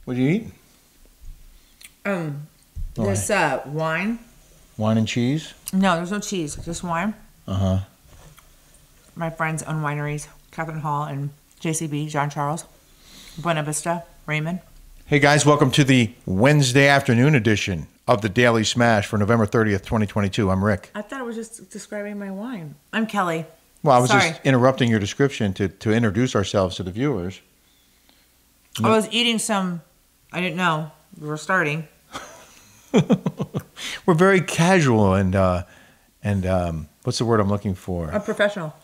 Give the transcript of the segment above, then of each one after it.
What are you eating? This wine. Wine and cheese? No, there's no cheese. Just wine. Uh-huh. My friends own wineries. Catherine Hall and JCB, John Charles. Buena Vista, Raymond. Hey guys, welcome to the Wednesday afternoon edition of the Daily Smash for November 30th, 2022. I'm Rick. I thought I was just describing my wine. I'm Kelly. Well, I was Sorry. just interrupting your description to introduce ourselves to the viewers. I was eating some, I didn't know. We were starting. We're very casual and what's the word I'm looking for? Unprofessional.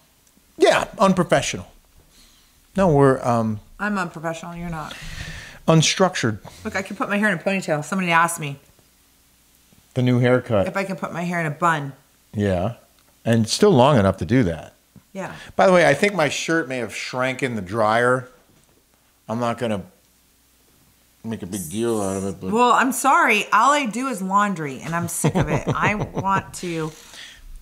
Yeah, unprofessional. No, we're I'm unprofessional. You're not. unstructured. Look, I can put my hair in a ponytail. Somebody asked me The new haircut. if I can put my hair in a bun. Yeah, and it's still long enough to do that. Yeah. By the way, I think my shirt may have shrank in the dryer. I'm not going to make a big deal out of it. But Well, I'm sorry. All I do is laundry, and I'm sick of it. I want to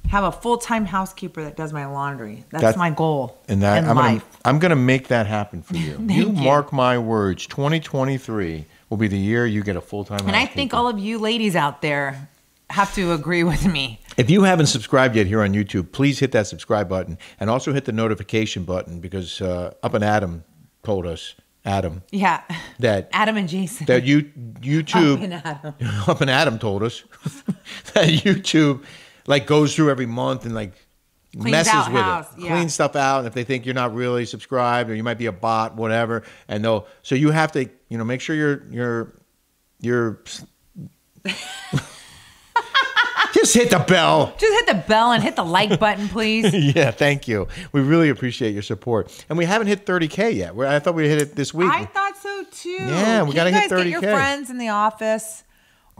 have a full-time housekeeper that does my laundry. That's my goal and that in life. I'm gonna make that happen for you. Thank you you. mark my words. 2023 will be the year you get a full-time And I think all of you ladies out there have to agree with me. If you haven't subscribed yet here on YouTube, please hit that subscribe button and also hit the notification button because Up and Adam told us, Yeah. that Adam and Jason. that YouTube Up and Adam. Up and Adam told us that YouTube like goes through every month and like Cleans messes out with house, it, yeah. cleans stuff out, and if they think you're not really subscribed or you might be a bot, whatever, and they'll so you have to make sure you're just hit the bell. Just hit the bell and hit the like button, please. Yeah, thank you. We really appreciate your support, and we haven't hit 30K yet. I thought we hit it this week. I thought so too. Yeah, we gotta Can hit you guys get 30K. your friends in the office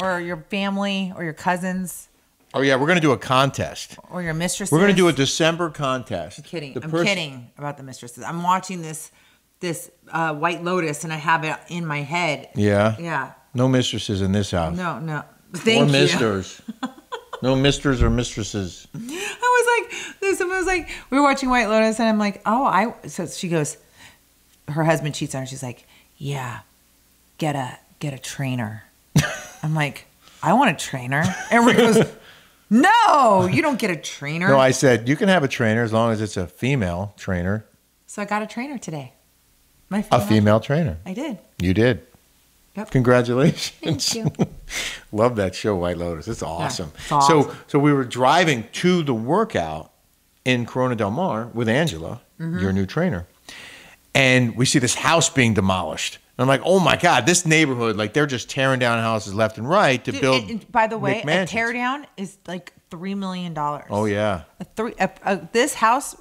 or your family or your cousins Oh yeah, we're gonna do a contest. or your mistresses? We're gonna do a December contest. I'm kidding. The I'm pers- kidding about the mistresses. I'm watching this White Lotus and I have it in my head. Yeah. Yeah. No mistresses in this house. No. Thank or you. misters. No misters or mistresses. I was like, someone was like, we were watching White Lotus, and I'm like, so she goes, her husband cheats on her. She's like, yeah, get a trainer. I'm like, I want a trainer. And Rick goes, no, you don't get a trainer. No, I said you can have a trainer as long as it's a female trainer. So I got a trainer today. A female trainer. I did. You did. Yep. Congratulations. Thank you. Love that show, White Lotus. It's awesome. it's awesome. So we were driving to the workout in Corona Del Mar with Angela, your new trainer, and we see this house being demolished. And I'm like, oh my God, this neighborhood, like they're just tearing down houses left and right to build. And by the way, a McMansions. teardown is like $3 million. Oh yeah. This house,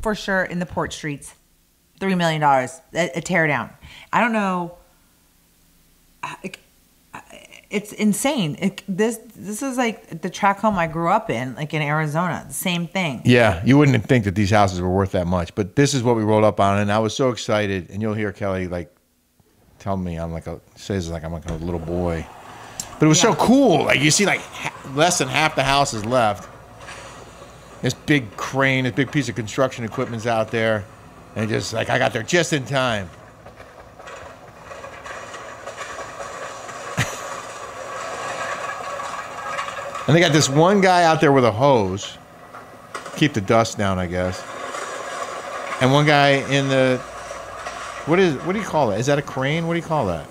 for sure, in the Port Streets, $3 million. A teardown. I don't know. It's insane. This is like the track home I grew up in, like in Arizona. The same thing. Yeah, you wouldn't think that these houses were worth that much, but this is what we rolled up on, and I was so excited. And you'll hear Kelly like tell me I'm like a little boy, but it was so cool. Like you see, like less than half the house is left. This big crane, this big piece of construction equipment's out there, and just like I got there just in time. And they got this one guy out there with a hose, keep the dust down, I guess. And one guy in the, what do you call it? Is that a crane? What do you call that?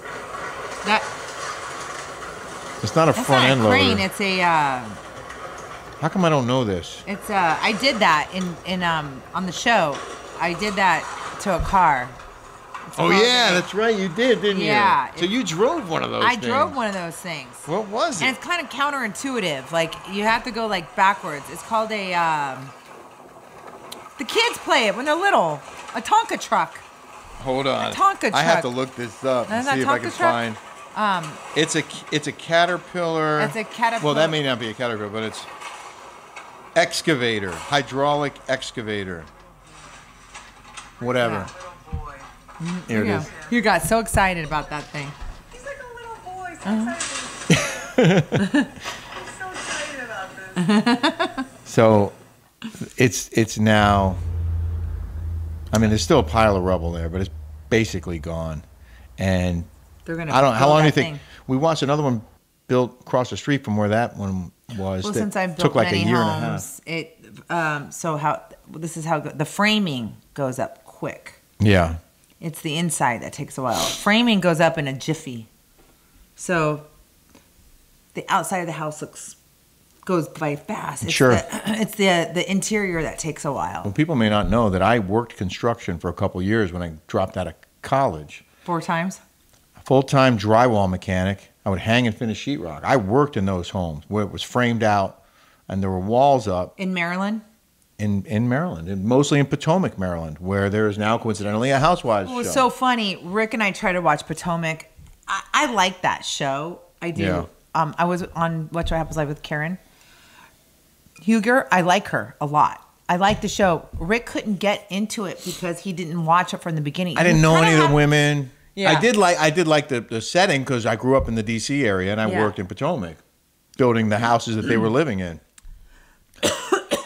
It's not a front end loader. It's not a crane. It's a. How come I don't know this? It's I did that in on the show. I did that to a car. Oh yeah, that's right. You did, didn't you? Yeah. So you drove one of those I things. drove one of those things. What was it? And it's kind of counterintuitive. Like you have to go like backwards. It's called a. The kids play it when they're little. A Tonka truck. Hold on. A Tonka truck. I have to look this up and see if I can find. It's a caterpillar. It's a caterpillar. Well, that may not be a caterpillar, but it's excavator, hydraulic excavator, whatever. Yeah. Here it is. You got so excited about that thing. He's like a little boy. So excited. I'm so excited about this. So it's now. I mean, there's still a pile of rubble there, but it's basically gone. And They're gonna. I don't. How build long do you that think? thing. We watched another one built across the street from where that one was. Well, that since I've built took like many a year homes, and a half. This is how the framing goes up quick. Yeah. It's the inside that takes a while. Framing goes up in a jiffy. So the outside of the house goes by fast. It's Sure. It's the interior that takes a while. Well, people may not know that I worked construction for a couple of years when I dropped out of college. 4 times? Full-time drywall mechanic. I would hang and finish sheetrock. I worked in those homes where it was framed out and there were walls up. In Maryland? In Maryland, and mostly in Potomac, Maryland, where there is now coincidentally a Housewives It was show. so funny. Rick and I tried to watch Potomac. I like that show. I do. Yeah. I was on What Happens Live with Karen Huger. I like her a lot. I like the show. Rick couldn't get into it because he didn't watch it from the beginning. I didn't know any of the women. Yeah. I did like the setting because I grew up in the D.C. area and I worked in Potomac, building the houses that they were living in.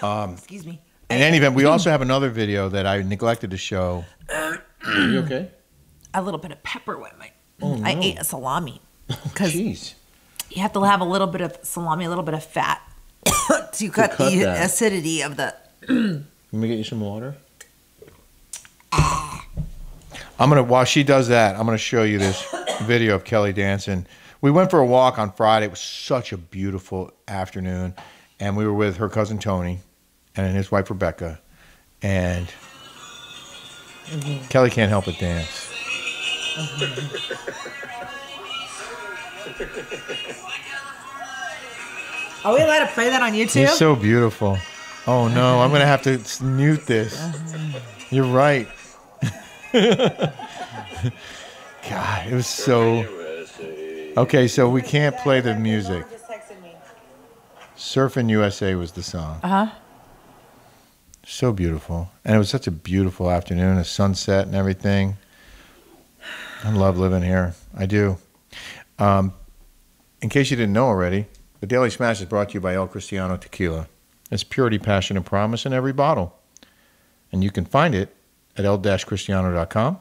Excuse me. In any event, we also have another video that I neglected to show. Are you okay? A little bit of pepper went my. Oh, no. I ate a salami because Jeez. you have to have a little bit of salami, a little bit of fat to cut cut the that. acidity of the. Let me get you some water. While she does that, I'm gonna show you this video of Kelly dancing. We went for a walk on Friday. It was such a beautiful afternoon, and we were with her cousin Tony and his wife Rebecca, and Kelly can't help but dance. Are we allowed to play that on YouTube? He's so beautiful. Oh no, I'm gonna have to mute this. You're right. God, it was so. Okay, so we can't play the music. Surfing USA was the song. So beautiful. And it was such a beautiful afternoon, a sunset and everything. I love living here. I do. In case you didn't know already, the Daily Smash is brought to you by El Cristiano Tequila. It's purity, passion, and promise in every bottle. And you can find it at el-cristiano.com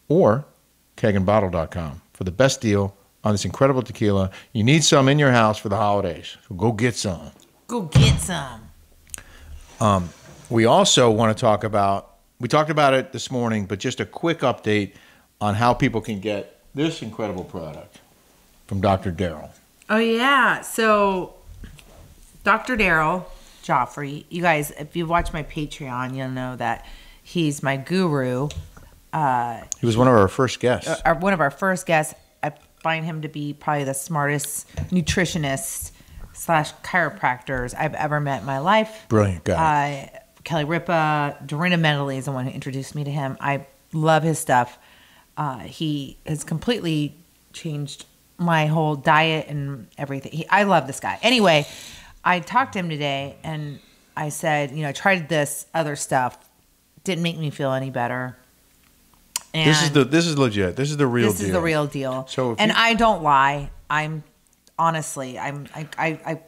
or keganbottle.com for the best deal on this incredible tequila. You need some in your house for the holidays, so go get some. Go get some. We also want to talk about, we talked about it this morning, but just a quick update on how people can get this incredible product from Dr. Daryl. Oh, yeah. So, Dr. Daryl Gioffre, you guys, if you watch my Patreon, you'll know that he's my guru. He was one of our first guests. One of our first guests. I find him to be probably the smartest nutritionist / chiropractors I've ever met in my life. Brilliant guy. Kelly Ripa, Dorinda Medley is the one who introduced me to him. I love his stuff. He has completely changed my whole diet and everything. I love this guy. Anyway, I talked to him today and I said, I tried this other stuff. Didn't make me feel any better. And this is legit. This is the real deal. This is the real deal. So I don't lie. Honestly, I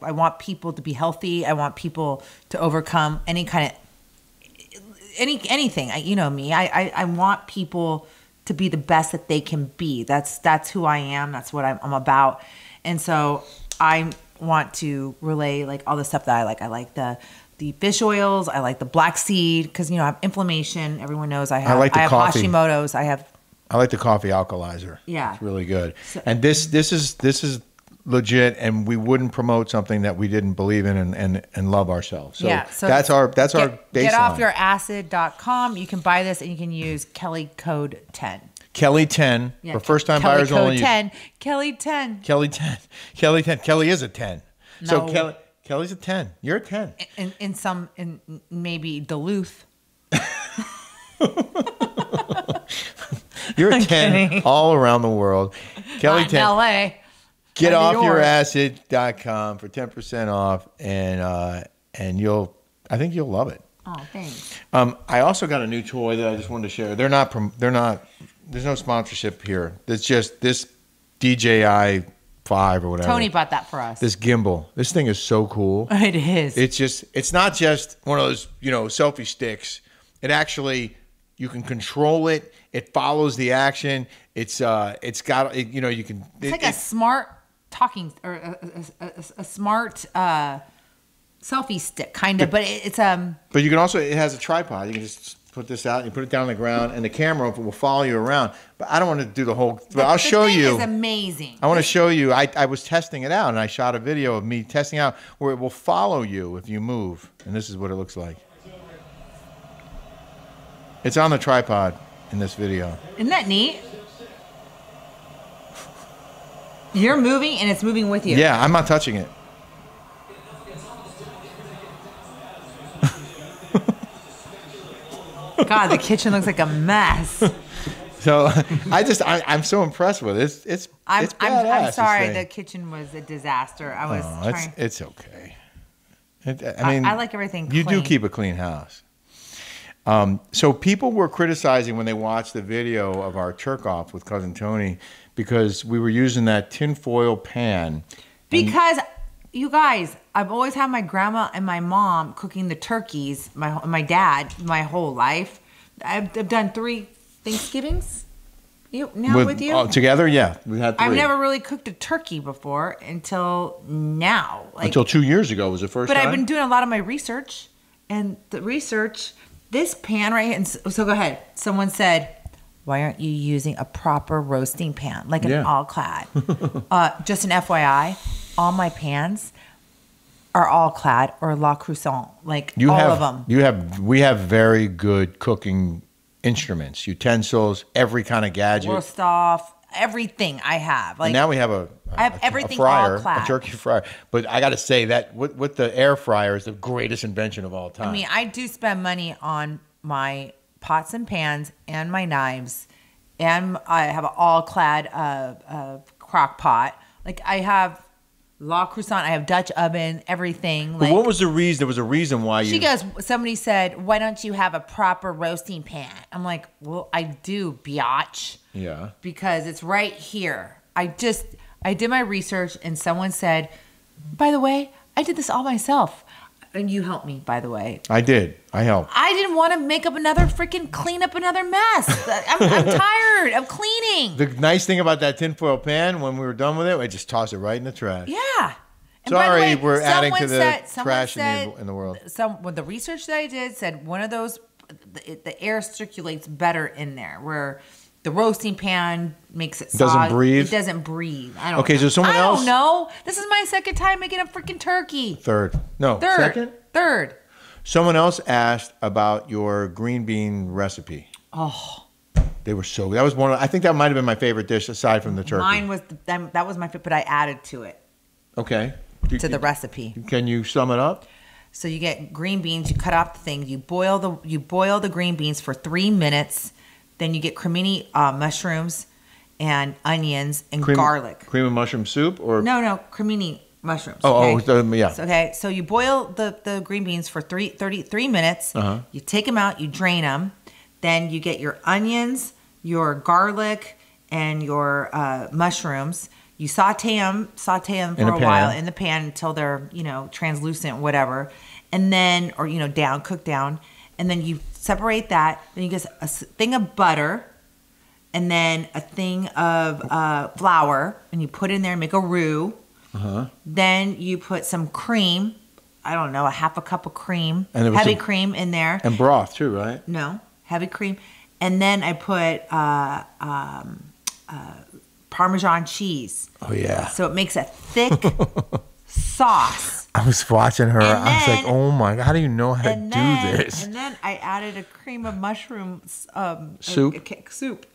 want people to be healthy. I want people to overcome any kind of anything. You know me. I want people to be the best that they can be. That's who I am. That's what I'm about. And so I want to relay like all the stuff that I like. I like the fish oils. I like the black seed because I have inflammation. Everyone knows I have. I like the coffee. Hashimoto's. I like the coffee alkalizer. Yeah, it's really good. So, and this is legit, and we wouldn't promote something that we didn't believe in and love ourselves. So, yeah, so that's our baseline. Getoffyouracid.com. You can buy this and you can use Kelly code 10. Kelly 10 for first time buyers only. Kelly 10. Kelly 10. Kelly 10. Kelly is a 10. No. So Kelly's a 10. You're a 10. In maybe Duluth. You're a 10 all around the world. Kelly Not 10. in LA. Getoffyouracid.com for 10% off and I think you'll love it. Oh, thanks. I also got a new toy that I just wanted to share. They're not there's no sponsorship here. It's just this DJI 5 or whatever. Tony bought that for us. This gimbal. This thing is so cool. It is. It's not just one of those, selfie sticks. It actually You can control it. It follows the action. It's got you know, you can. It's like a smart talking or a smart selfie stick kind of, but it's But you can also, it has a tripod. You can just put this out and you put it down on the ground, and the camera will follow you around. But I don't want to do the whole. But I'll show you. It's amazing. I want to show you. I was testing it out, and I shot a video of me testing out where it will follow you if you move, and this is what it looks like. It's on the tripod in this video. Isn't that neat? You're moving, and it's moving with you. Yeah, I'm not touching it. God, the kitchen looks like a mess. So I'm so impressed with it. It's badass. I'm sorry, the kitchen was a disaster. I was trying. It's okay. I mean, I like everything You clean. do keep a clean house. So people were criticizing when they watched the video of our jerk-off with Cousin Tony because we were using that tinfoil pan. Because, you guys, I've always had my grandma and my mom cooking the turkeys, my dad, my whole life. I've done 3 Thanksgivings with you. Together, yeah. We had 3. I've never really cooked a turkey before until now. Until 2 years ago was the first time? But I've been doing a lot of my research. And the research, this pan right here, and so go ahead. Someone said, why aren't you using a proper roasting pan, like an all-clad? Just an FYI, all my pans are all-clad or La Croissant, like of them. We have very good cooking instruments, utensils, every kind of gadget. Roast off, everything I have. Like, and now we have I have everything a fryer, all-clad. a turkey fryer. But I got to say that with the air fryer is the greatest invention of all time. I mean, I do spend money on my pots and pans and my knives, and I have an all-clad crock pot. Like, I have La Croissant, I have Dutch oven, everything. But what was the reason? There was a reason why you... Somebody said, why don't you have a proper roasting pan? I'm like, well, I do, biatch. Yeah. Because it's right here. I did my research, and someone said, by the way, I did this all myself. And you helped me, by the way. I did. I helped. I didn't want to clean up another mess. I'm tired of cleaning. The nice thing about that tinfoil pan, when we were done with it, I just tossed it right in the trash. Yeah. And sorry, we're adding to the trash in the world. The research that I did said one of those, the air circulates better in there, where the roasting pan makes it doesn't breathe. It doesn't breathe. I don't. Okay, know. so someone else. I don't know. This is my second time making a freaking turkey. Third. Second. Third. Someone else asked about your green bean recipe. Oh. They were so. That was one. I think that might have been my favorite dish aside from the turkey. Mine was that was my favorite, but I added to it. Okay. To the recipe. Can you sum it up? So you get green beans. You cut off the thing. You boil the green beans for 3 minutes. Then you get cremini mushrooms and onions and garlic. Cream of mushroom soup or no cremini mushrooms. Yeah. Okay, so you boil the green beans for 33 minutes. Uh-huh. You take them out. You drain them. Then you get your onions, your garlic, and your mushrooms. You saute them for a while in the pan until they're translucent, whatever, and then cook down, and then you separate that. Then you get a thing of butter, and then a thing of flour, and you put in there and make a roux. Uh-huh. Then you put some cream. I don't know, a half a cup of cream, heavy cream in there, and broth too, right? No, heavy cream, and then I put Parmesan cheese. Oh yeah. So it makes a thick sauce. I was watching her. I was like, "Oh my god, how do you know how to do this?" And then I added a cream of mushroom soup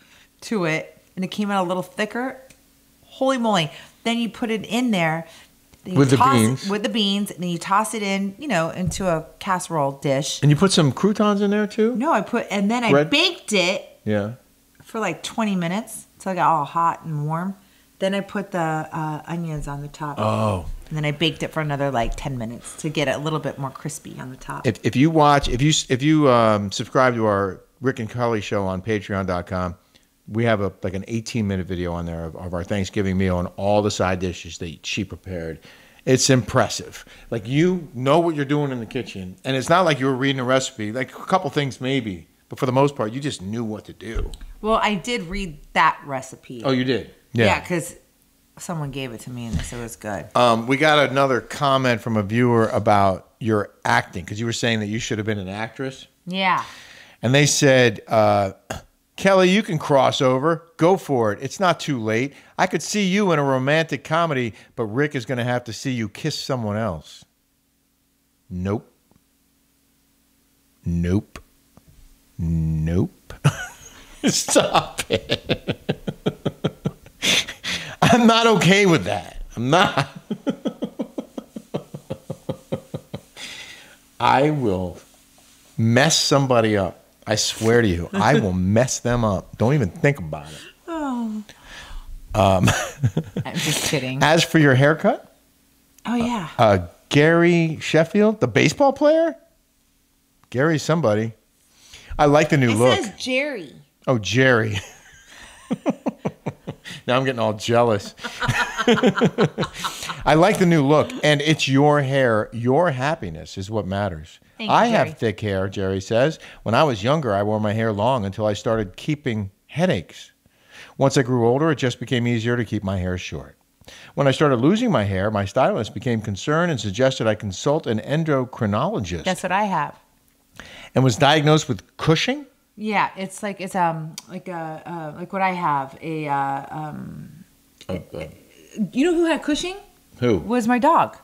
to it, and it came out a little thicker. Holy moly! Then you put it in there with the beans, and then you toss it in, into a casserole dish. And you put some croutons in there too. No, I baked it. Yeah. For like 20 minutes until it got all hot and warm. Then I put the onions on the top. Oh. And then I baked it for another like 10 minutes to get it a little bit more crispy on the top. If you subscribe to our Rick and Kelly show on Patreon.com, we have an 18-minute video on there of our Thanksgiving meal and all the side dishes that she prepared. It's impressive. Like, you know what you're doing in the kitchen, and it's not like you were reading a recipe. Like, a couple things maybe, But for the most part, you just knew what to do. Well, I did read that recipe. Oh, you did? Yeah, because someone gave it to me and they said it was good. We got another comment from a viewer about your acting, because you were saying that you should have been an actress. Yeah. And they said, Kelly, you can cross over. Go for it. It's not too late. I could see you in a romantic comedy, but Rick is going to have to see you kiss someone else. Nope. Nope. Nope. Stop it. I'm not okay with that. I'm not. I will mess somebody up. I swear to you, I will mess them up. Don't even think about it. Oh. I'm just kidding. As for your haircut? Oh, yeah. Gary Sheffield, the baseball player? Gary's somebody. I like the new look. It says Jerry. Oh, Jerry. Now I'm getting all jealous. I like the new look, and it's your hair. Your happiness is what matters. Thank you, I Jerry. have thick hair, Jerry says. When I was younger, I wore my hair long until I started keeping headaches. Once I grew older, it just became easier to keep my hair short. When I started losing my hair, my stylist became concerned and suggested I consult an endocrinologist. That's what I have. And was diagnosed with Cushing? Yeah, it's like like what I have you know who had Cushing? Who? Was my dog,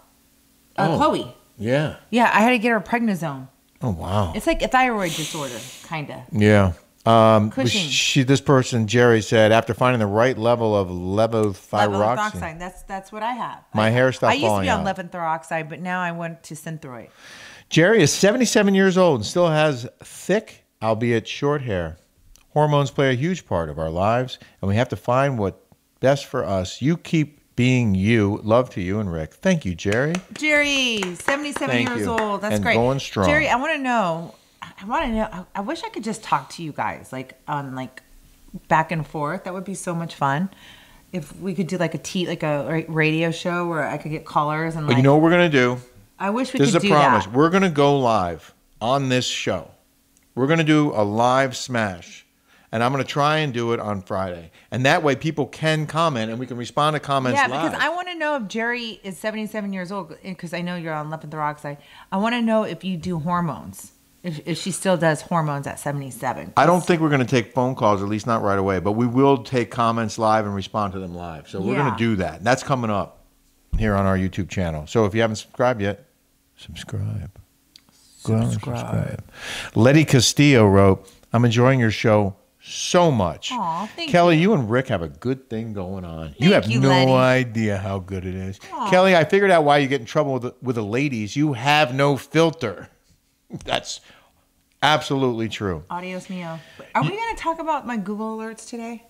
Chloe. Yeah. Yeah, I had to get her prednisone. Oh, wow. It's like a thyroid disorder, kind of. Yeah. Cushing. This person, Jerry, said, after finding the right level of levothyroxine. Levothyroxine. That's what I have. My hair stopped I used to falling be on out. levothyroxine, but now I went to Synthroid. Jerry is 77 years old and still has thick, albeit short hair. Hormones play a huge part of our lives, and we have to find what's best for us. You keep being you. Love to you and Rick. Thank you, Jerry. Jerry, 77 Thank years you. old. That's And great. going strong. Jerry, I want to know. I wish I could just talk to you guys, like on like back and forth. That would be so much fun. If we could do like a radio show where I could get callers and But you know what we're going to do? I wish we This could is a do promise. that. We're going to go live on this show. We're going to do a live smash. And I'm going to try and do it on Friday. And that way people can comment and we can respond to comments live. Yeah, because I want to know if Jerry is 77 years old, because I know you're on levothyroxine. I want to know if you do hormones, if she still does hormones at 77. I don't think we're going to take phone calls, at least not right away. But we will take comments live and respond to them live. So we're going to do that. That's coming up here on our YouTube channel. So if you haven't subscribed yet, subscribe. Go out and subscribe. Letty Castillo wrote, I'm enjoying your show so much. Aw, thank Kelly, you and Rick have a good thing going on. You have you, no Letty. idea how good it is. Aw. Kelly, I figured out why you get in trouble with the ladies. You have no filter. That's absolutely true. Adios mio. Are we going to talk about my Google alerts today?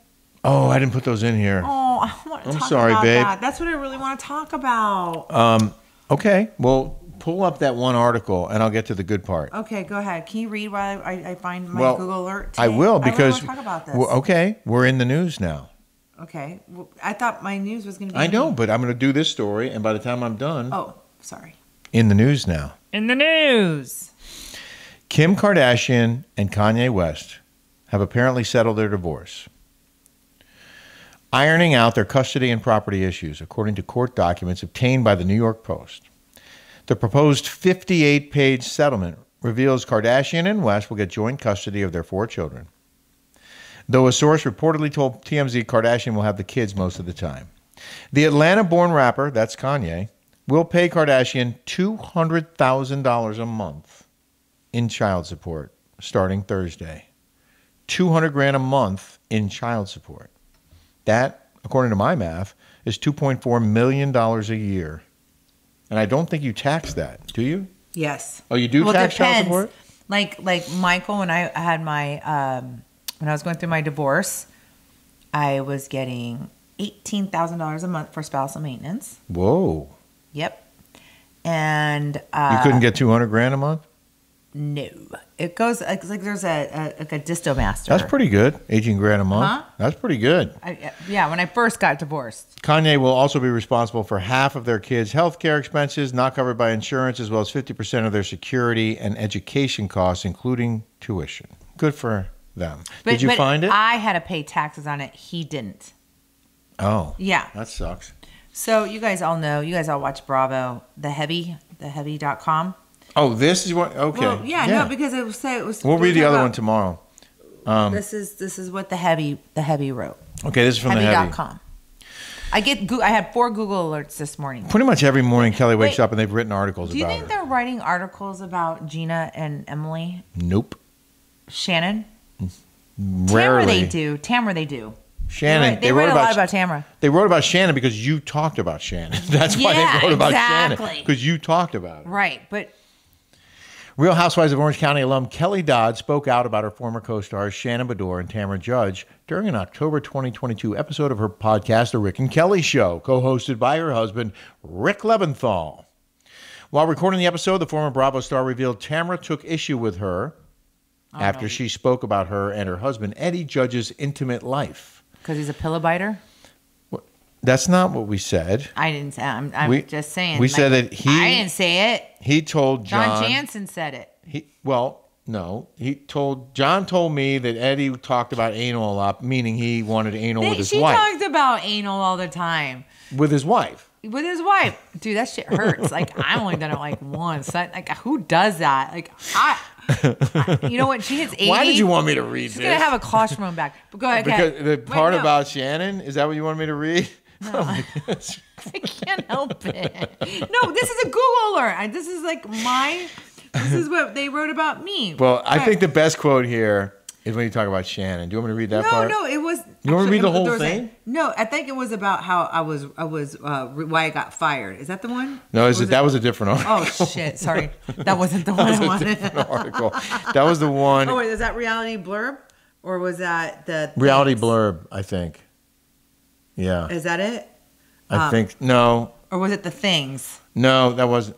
Oh, I didn't put those in here. Oh, I want to I'm talk sorry, about babe. that. That's what I really want to talk about. Okay, well, pull up that one article and I'll get to the good part. Okay, go ahead. Can you read while I find my Google alert today? I will, because I really want to talk about this. okay, we're in the news now. Okay. Well, I thought my news was going to be... I know, but I'm going to do this story, and by the time I'm done, Oh, sorry. in the news now. In the news. Kim Kardashian and Kanye West have apparently settled their divorce, ironing out their custody and property issues, according to court documents obtained by the New York Post. The proposed 58-page settlement reveals Kardashian and West will get joint custody of their 4 children, though a source reportedly told TMZ Kardashian will have the kids most of the time. The Atlanta-born rapper, that's Kanye, will pay Kardashian $200,000 a month in child support starting Thursday. $200,000 a month in child support. That, according to my math, is $2.4 million a year. And I don't think you tax that, do you? Yes. Oh, you do tax child depends. support? Like Michael, when I had my when I was going through my divorce, I was getting $18,000 a month for spousal maintenance. Whoa. Yep. And You couldn't get $200,000 a month? no, it goes it's like there's a disto master. That's pretty good. $18,000 a month. Huh? That's pretty good. Yeah, when I first got divorced. Kanye will also be responsible for half of their kids' health care expenses, not covered by insurance, as well as 50% of their security and education costs, including tuition. Good for them. But, Did you find it? I had to pay taxes on it. He didn't. Oh. Yeah. That sucks. So you guys all know, you guys all watch Bravo, theheavy.com. Oh, this is what, okay. Well, no, because it was. We'll read the other one tomorrow. This is what the heavy wrote. Okay, this is from the heavy. Heavy.com. I had 4 Google alerts this morning. Pretty much every morning Kelly wakes up and they've written articles Do you about think her. they're writing articles about Gina and Emily? Nope. Shannon? Rarely. Tamara they do. Shannon. They write a lot about Tamara. They wrote about Shannon because you talked about Shannon. That's why they wrote about Shannon. Because you talked about it. Right, but... Real Housewives of Orange County alum Kelly Dodd spoke out about her former co-stars Shannon Bedore and Tamara Judge during an October 2022 episode of her podcast, The Rick and Kelly Show, co-hosted by her husband, Rick Leventhal. While recording the episode, the former Bravo star revealed Tamara took issue with her after she spoke about her and her husband, Eddie Judge's intimate life. Because he's a pillow biter? That's not what we said. I didn't say. I'm just saying. We said that he... I didn't say it. He told John... John Jansen said it. No. John told me that Eddie talked about anal a lot, meaning he wanted anal with his wife. She talked about anal all the time. With his wife. With his wife. Dude, that shit hurts. Like, I've only done it like once. Like, who does that? Like, you know what? She hits 80. Why did you want me to read She's this? going to have a colostrum back. But go ahead. Because the part about Shannon, is that what you wanted me to read? No. I can't help it. No, this is a Google alert. This is what they wrote about me. Well, I think the best quote here is when you talk about Shannon. Do you want me to read that part? No, it was. You want me to read the whole thing? No, I think it was about how I was why I got fired. Is that the one? No, that was a different article. Oh shit! Sorry, that wasn't the one I wanted. Article. That was the one. Oh wait, is that Reality Blurb or was that the Reality Blurb? I think. Yeah. Is that it? I think no. Or was it the Things? No, that wasn't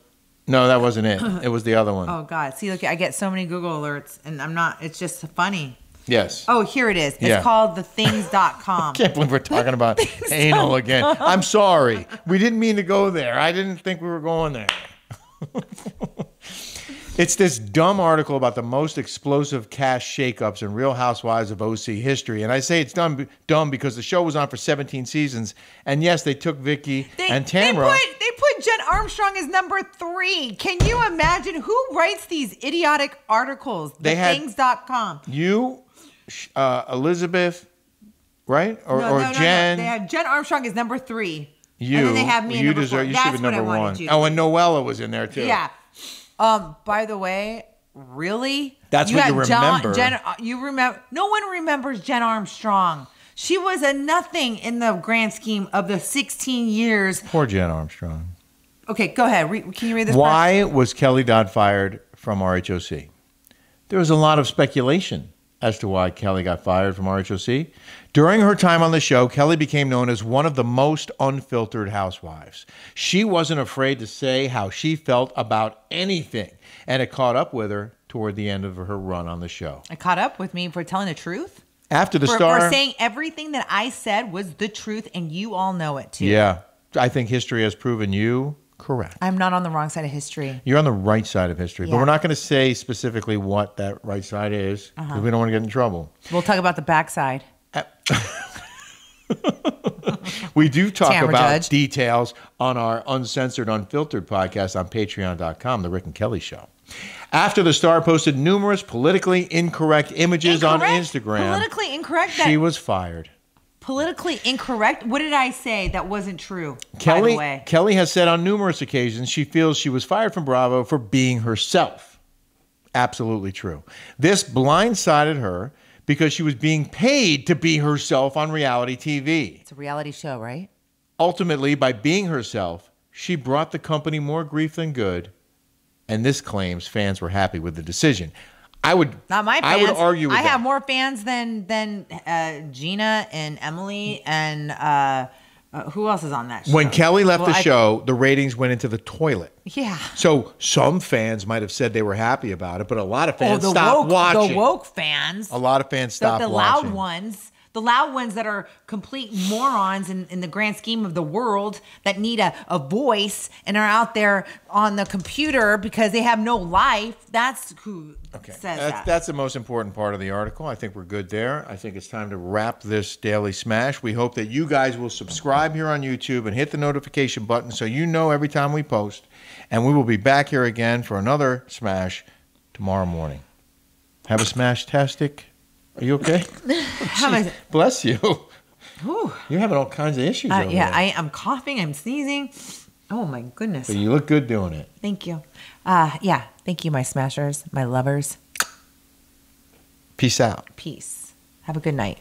it. It was the other one. Oh God! See, look, I get so many Google alerts, and I'm not. It's just funny. Yes. Oh, here it is. It's called thethings.com. I can't believe we're talking about anal again. I'm sorry. We didn't mean to go there. I didn't think we were going there. It's this dumb article about the most explosive cast shakeups in Real Housewives of OC history. And I say it's dumb because the show was on for 17 seasons. And yes, they took Vicky and Tamara. They put Jen Armstrong as number 3. Can you imagine who writes these idiotic articles? Thethings.com. You, Elizabeth, right? Or Jen. No. They have Jen Armstrong as number 3. You. And then they have me number 4. You That's should be number what I 1. wanted. Oh, and Noella was in there too. Yeah. By the way, really? That's what you remember. You remember? No one remembers Jen Armstrong. She was a nothing in the grand scheme of the 16 years. Poor Jen Armstrong. Okay, go ahead. Can you read this? Why was Kelly Dodd fired from RHOC? There was a lot of speculation as to why Kelly got fired from RHOC. During her time on the show, Kelly became known as one of the most unfiltered housewives. She wasn't afraid to say how she felt about anything, and it caught up with her toward the end of her run on the show. It caught up with me for telling the truth? After the for star... saying everything that I said was the truth, and you all know it, too. Yeah. I think history has proven you correct. I'm not on the wrong side of history. You're on the right side of history. Yeah. But we're not going to say specifically what that right side is because we don't want to get in trouble. We'll talk about the backside. We do talk Tamara about Judge. details on our uncensored, unfiltered podcast on patreon.com, The Rick and Kelly Show. After the star posted numerous politically incorrect images on Instagram, Politically incorrect? she was fired. Politically incorrect? What did I say that wasn't true, by the way? Kelly has said on numerous occasions she feels she was fired from Bravo for being herself. Absolutely true. This blindsided her because she was being paid to be herself on reality TV. It's a reality show, right? Ultimately, by being herself, she brought the company more grief than good, and this claims fans were happy with the decision. Not my fans. I would argue with that. I have more fans than Gina and Emily and who else is on that show? When Kelly left the show, the ratings went into the toilet. Yeah. So some fans might have said they were happy about it, but a lot of fans stopped watching. The woke fans. A lot of fans stopped the watching. loud ones. The loud ones that are complete morons in the grand scheme of the world that need a voice and are out there on the computer because they have no life. That's who says that. That's the most important part of the article. I think we're good there. I think it's time to wrap this Daily Smash. We hope that you guys will subscribe here on YouTube and hit the notification button so you know every time we post. And we will be back here again for another Smash tomorrow morning. Have a Smash-tastic. Are you okay? Bless you. Whew. You're having all kinds of issues over there. I'm coughing. I'm sneezing. Oh, my goodness. But you look good doing it. Thank you. Thank you, my smashers, my lovers. Peace out. Peace. Have a good night.